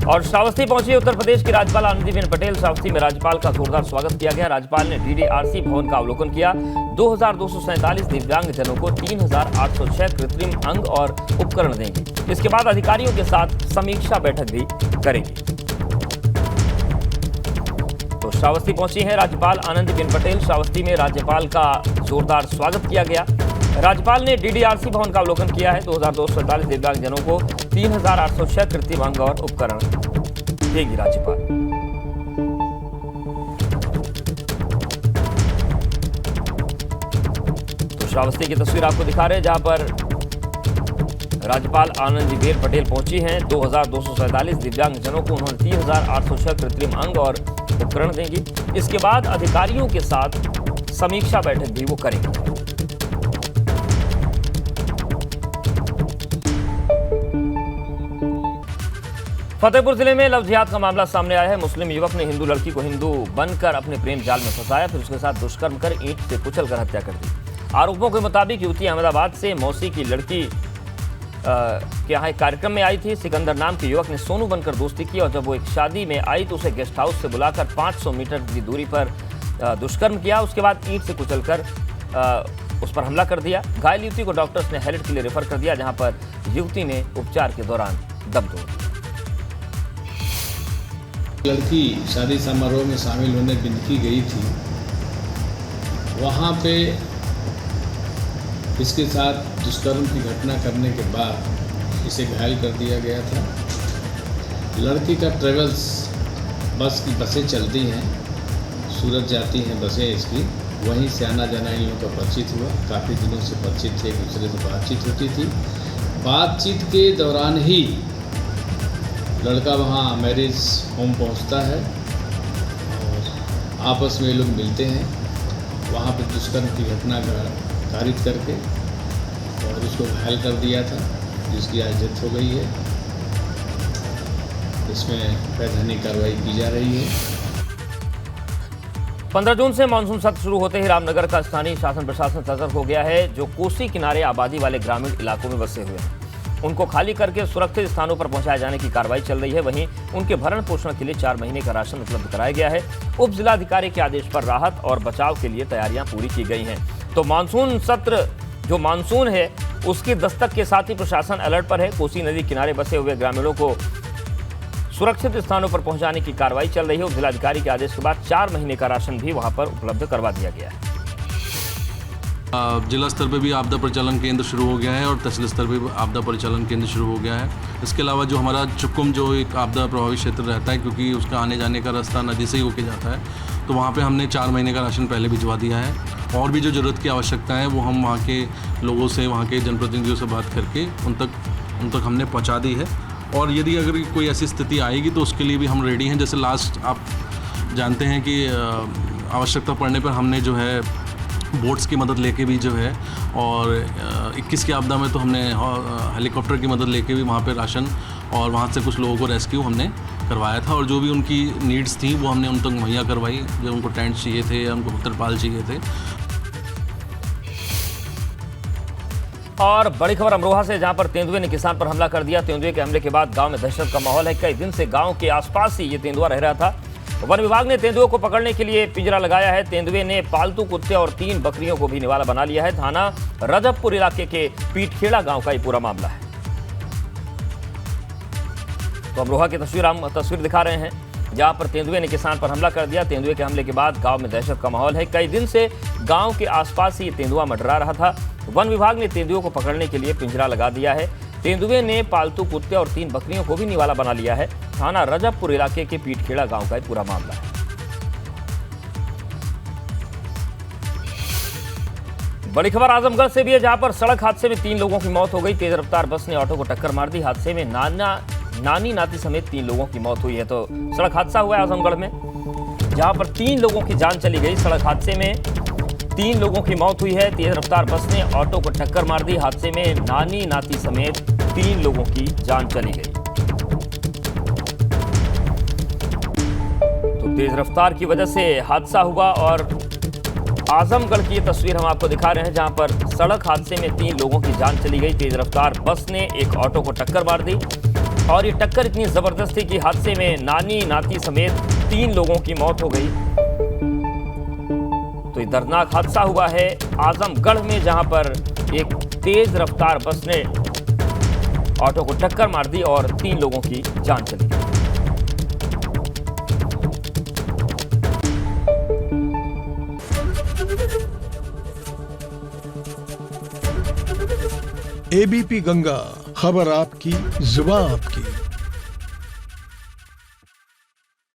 और श्रावस्ती पहुंची उत्तर प्रदेश की राज्यपाल आनंदीबेन पटेल। श्रावस्ती में राज्यपाल का जोरदार स्वागत किया गया। राज्यपाल ने डीडीआरसी भवन का अवलोकन किया। 2247 दिव्यांग जनों को 3806 कृत्रिम अंग और उपकरण देंगे। इसके बाद अधिकारियों के साथ समीक्षा बैठक भी करेंगे। तो श्रावस्ती पहुंची है राज्यपाल आनंदीबेन पटेल। श्रावस्ती में राज्यपाल का जोरदार स्वागत किया गया। राज्यपाल ने डीडीआरसी भवन का अवलोकन किया है। 2247 दिव्यांग जनों को 3806 कृत्रिम अंग और उपकरण देगी राज्यपाल। तो श्रावस्ती की तस्वीर आपको दिखा रहे हैं जहां पर राज्यपाल आनंदीबेन पटेल पहुंची हैं। 2247 दिव्यांग जनों को उन्होंने 3806 कृत्रिम अंग और उपकरण देंगी। इसके बाद अधिकारियों के साथ समीक्षा बैठक भी वो करेंगे। फतेहपुर जिले में लव जिहाद का मामला सामने आया है। मुस्लिम युवक ने हिंदू लड़की को हिंदू बनकर अपने प्रेम जाल में फंसाया, फिर उसके साथ दुष्कर्म कर ईंट से कुचलकर हत्या कर दी। आरोपों के मुताबिक युवती अहमदाबाद से मौसी की लड़की के यहाँ एक कार्यक्रम में आई थी। सिकंदर नाम के युवक ने सोनू बनकर दोस्ती की और जब वो एक शादी में आई तो उसे गेस्ट हाउस से बुलाकर 500 मीटर की दूरी पर दुष्कर्म किया। उसके बाद ईंट से कुचलकर उस पर हमला कर दिया। घायल युवती को डॉक्टर्स ने हैलेट के लिए रेफर कर दिया, जहाँ पर युवती ने उपचार के दौरान दम तोड़ दिया। लड़की शादी समारोह में शामिल होने बिंदकी गई थी। वहाँ पे इसके साथ दुष्कर्म की घटना करने के बाद इसे घायल कर दिया गया था। लड़की का ट्रेवल्स बस की बसें चलती हैं, सूरत जाती हैं बसें इसकी, वहीं से आना जाना इन लोगों का परिचित हुआ। काफ़ी दिनों से परिचित थे, एक दूसरे से बातचीत होती थी। बातचीत के दौरान ही लड़का वहाँ मैरिज होम पहुँचता है और आपस में लोग मिलते हैं। वहाँ पर दुष्कर्म की घटना कारित करके और उसको घायल कर दिया था, जिसकी आज डेथ हो गई है। इसमें वैधानिक कार्रवाई की जा रही है। 15 जून से मानसून सत्र शुरू होते ही रामनगर का स्थानीय शासन प्रशासन सतर्क हो गया है। जो कोसी किनारे आबादी वाले ग्रामीण इलाकों में बसे हुए हैं, उनको खाली करके सुरक्षित स्थानों पर पहुंचाए जाने की कार्रवाई चल रही है। वहीं उनके भरण पोषण के लिए 4 महीने का राशन उपलब्ध कराया गया है। उप जिलाधिकारी के आदेश पर राहत और बचाव के लिए तैयारियां पूरी की गई हैं। तो मानसून सत्र जो मानसून है उसकी दस्तक के साथ ही प्रशासन अलर्ट पर है। कोसी नदी किनारे बसे हुए ग्रामीणों को सुरक्षित स्थानों पर पहुंचाने की कार्रवाई चल रही है। उप जिलाधिकारी के आदेश के बाद 4 महीने का राशन भी वहां पर उपलब्ध करवा दिया गया है। जिला स्तर पे भी आपदा परिचालन केंद्र शुरू हो गया है और तहसील स्तर पे भी आपदा परिचालन केंद्र शुरू हो गया है। इसके अलावा जो हमारा चुक्कुम जो एक आपदा प्रभावित क्षेत्र रहता है, क्योंकि उसका आने जाने का रास्ता नदी से ही होके जाता है, तो वहाँ पे हमने 4 महीने का राशन पहले भिजवा दिया है। और भी जो ज़रूरत की आवश्यकता है वो हम वहाँ के लोगों से, वहाँ के जनप्रतिनिधियों से बात करके उन तक हमने पहुँचा दी है। और यदि अगर कोई ऐसी स्थिति आएगी तो उसके लिए भी हम रेडी हैं। जैसे लास्ट आप जानते हैं कि आवश्यकता पड़ने पर हमने जो है बोट्स की मदद लेके भी जो है, और 21 की आपदा में तो हमने हेलीकॉप्टर की मदद लेके भी वहाँ पे राशन और वहाँ से कुछ लोगों को रेस्क्यू हमने करवाया था। और जो भी उनकी नीड्स थी वो हमने उन तक मुहैया करवाई। जो उनको टेंट चाहिए थे या उनको तिरपाल चाहिए थे। और बड़ी खबर अमरोहा से, जहां पर तेंदुए ने किसान पर हमला कर दिया। तेंदुए के हमले के बाद गांव में दहशत का माहौल है। कई दिन से गांव के आसपास ही ये तेंदुआ रह रहा था। वन विभाग ने तेंदुए को पकड़ने के लिए पिंजरा लगाया है। तेंदुए ने पालतू कुत्ते और 3 बकरियों को भी निवाला बना लिया है। थाना रजबपुर इलाके के पीठखेड़ा गांव का ये पूरा मामला है। तो अमरोहा की तस्वीर दिखा रहे हैं, जहां पर तेंदुए ने किसान पर हमला कर दिया। तेंदुए के हमले के बाद गांव में दहशत का माहौल है। कई दिन से गांव के आसपास ही तेंदुआ मंडरा रहा था। वन विभाग ने तेंदुए को पकड़ने के लिए पिंजरा लगा दिया है। तेंदुए ने पालतू कुत्ते और 3 बकरियों को भी निवाला बना लिया है। थाना रजबपुर इलाके के पीठखेड़ा गांव का पूरा मामला है। बड़ी खबर आजमगढ़ से भी है, जहां पर सड़क हादसे में 3 लोगों की मौत हो गई। तेज रफ्तार बस ने ऑटो को टक्कर मार दी। हादसे में नानी नाती समेत 3 लोगों की मौत हुई है। तो सड़क हादसा हुआ है आजमगढ़ में, जहां पर 3 लोगों की जान चली गई। सड़क हादसे में 3 लोगों की मौत हुई है। तेज रफ्तार बस ने ऑटो को टक्कर मार दी। हादसे में नानी नाती समेत 3 लोगों की जान चली गई। तो तेज रफ्तार की वजह से हादसा हुआ। और आजमगढ़ की तस्वीर हम आपको दिखा रहे हैं, जहां पर सड़क हादसे में 3 लोगों की जान चली गई। तेज रफ्तार बस ने एक ऑटो को टक्कर मार दी। और ये टक्कर इतनी जबरदस्त थी कि हादसे में नानी नाती समेत 3 लोगों की मौत हो गई। तो ये दर्दनाक हादसा हुआ है आजमगढ़ में, जहां पर एक तेज रफ्तार बस ने ऑटो को टक्कर मार दी और 3 लोगों की जान चली गई। एबीपी गंगा, खबर आपकी, जुबान आपकी।